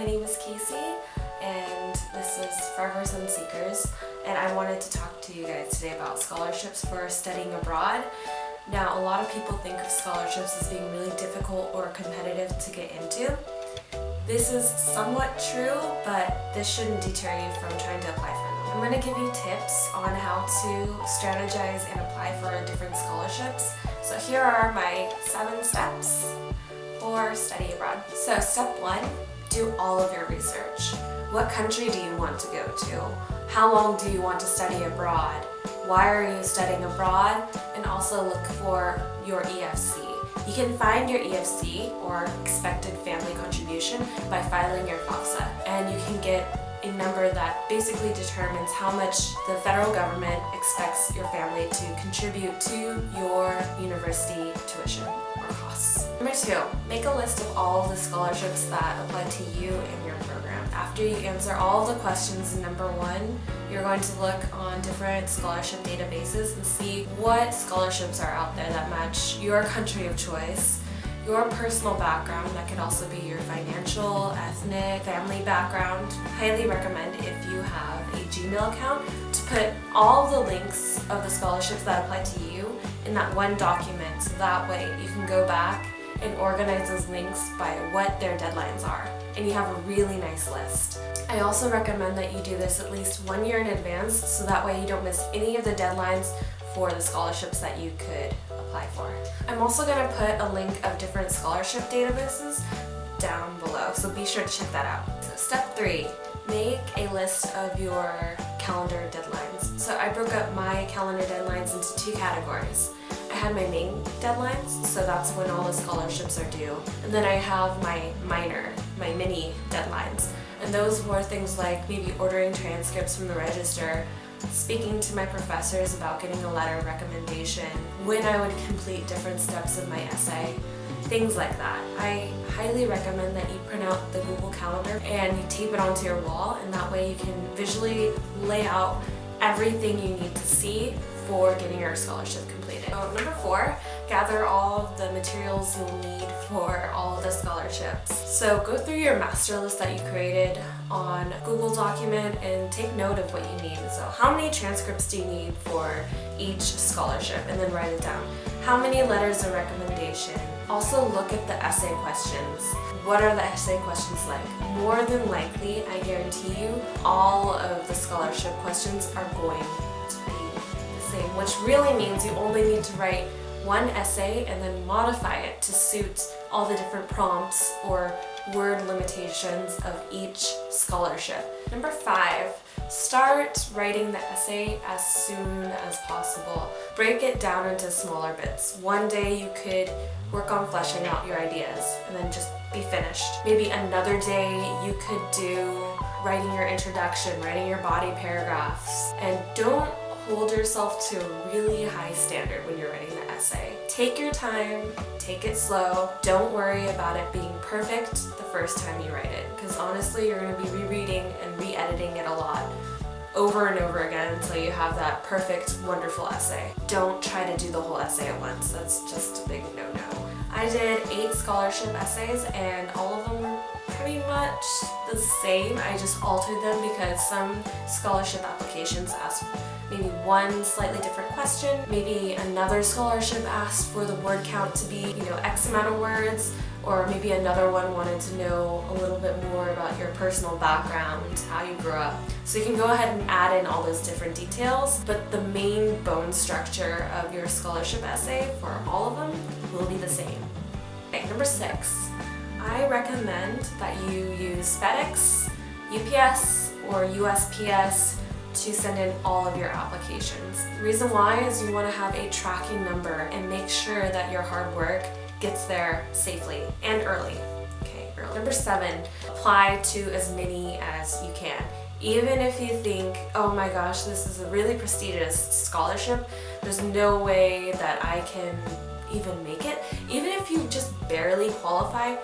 my name is Casey, and this is Forever Sunseekers, and I wanted to talk to you guys today about scholarships for studying abroad. Now, a lot of people think of scholarships as being really difficult or competitive to get into. This is somewhat true, but this shouldn't deter you from trying to apply for them. I'm going to give you tips on how to strategize and apply for different scholarships. So here are my 7 steps for study abroad. So step 1, do all of your research. What country do you want to go to? How long do you want to study abroad? Why are you studying abroad? And also look for your EFC. You can find your EFC, or expected family contribution, by filing your FAFSA. And you can get a number that basically determines how much the federal government expects your family to contribute to your university tuition or costs. Number 2, make a list of all of the scholarships that apply to you and your program. After you answer all of the questions in number 1, you're going to look on different scholarship databases and see what scholarships are out there that match your country of choice, your personal background, that could also be your financial, ethnic, family background. Highly recommend, if you have a Gmail account, to put all the links of the scholarships that apply to you in that one document, so that way you can go back and organize those links by what their deadlines are, and you have a really nice list. I also recommend that you do this at least 1 year in advance, so that way you don't miss any of the deadlines for the scholarships that you could apply for. I'm also going to put a link of different scholarship databases down below, so be sure to check that out. So step 3, make a list of your calendar deadlines. So I broke up my calendar deadlines into 2 categories. I had my main deadlines, so that's when all the scholarships are due. And then I have my mini deadlines. And those were things like maybe ordering transcripts from the register, speaking to my professors about getting a letter of recommendation, when I would complete different steps of my essay, things like that. I highly recommend that you print out the Google Calendar and you tape it onto your wall, and that way you can visually lay out everything you need to see for getting your scholarship completed. So number 4, gather all of the materials you'll need for all of the scholarships. So go through your master list that you created on Google document and take note of what you need. So how many transcripts do you need for each scholarship, and then write it down. How many letters of recommendation? Also look at the essay questions. What are the essay questions like? More than likely, I guarantee you, all of the scholarship questions are going to be the same, which really means you only need to write one essay and then modify it to suit all the different prompts or word limitations of each scholarship. Number 5, start writing the essay as soon as possible. Break it down into smaller bits. One day you could work on fleshing out your ideas and then just be finished. Maybe another day you could do writing your introduction, writing your body paragraphs, and don't hold yourself to a really high standard when you're writing the essay. Take your time, take it slow. Don't worry about it being perfect the first time you write it, because honestly, you're going to be rereading and re-editing it a lot over and over again until you have that perfect, wonderful essay. Don't try to do the whole essay at once. That's just a big no-no. I did 8 scholarship essays, and all of them were pretty much the same. I just altered them because some scholarship applications ask maybe one slightly different question. Maybe another scholarship asked for the word count to be, X amount of words, or maybe another one wanted to know a little bit more about your personal background, how you grew up. So you can go ahead and add in all those different details, but the main bone structure of your scholarship essay for all of them will be the same. Okay, number 6, I recommend that you use FedEx, UPS, or USPS to send in all of your applications. The reason why is you want to have a tracking number and make sure that your hard work gets there safely and early. Okay, early. Number 7, apply to as many as you can. Even if you think, oh my gosh, this is a really prestigious scholarship, there's no way that I can even make it. Even if you just barely qualify,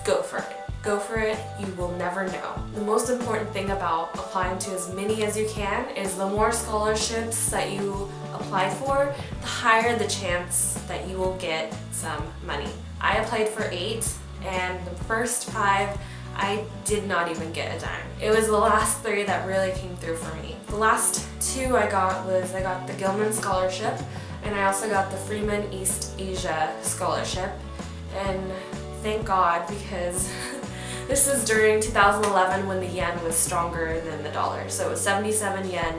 go for it. Go for it, you will never know. The most important thing about applying to as many as you can is the more scholarships that you apply for, the higher the chance that you will get some money. I applied for 8, and the first 5 I did not even get a dime. It was the last 3 that really came through for me. The last 2 I got the Gilman Scholarship, and I also got the Freeman East Asia Scholarship. And thank God, because this was during 2011 when the yen was stronger than the dollar. So it was 77 yen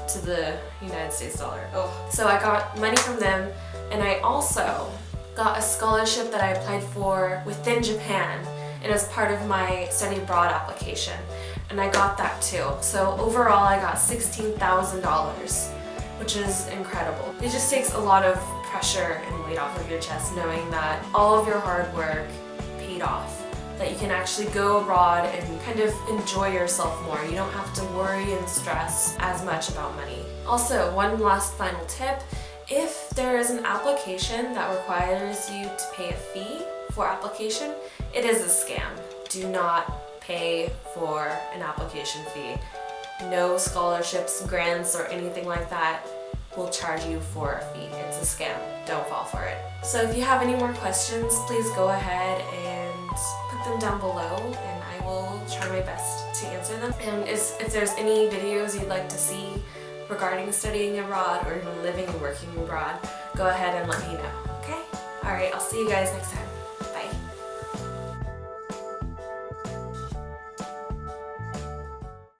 to the United States dollar. Oh. So I got money from them, and I also got a scholarship that I applied for within Japan. It was part of my study abroad application, and I got that too. So overall I got $16,000, which is incredible. It just takes a lot of pressure and weight off of your chest knowing that all of your hard work paid off, that you can actually go abroad and kind of enjoy yourself more. You don't have to worry and stress as much about money. Also, one last final tip, if there is an application that requires you to pay a fee for application, it is a scam. Do not pay for an application fee. No scholarships, grants, or anything like that will charge you for a fee. It's a scam. Don't fall for it. So if you have any more questions, please go ahead and put them down below, and I will try my best to answer them. And if there's any videos you'd like to see regarding studying abroad or even living and working abroad, go ahead and let me know, okay? Alright, I'll see you guys next time.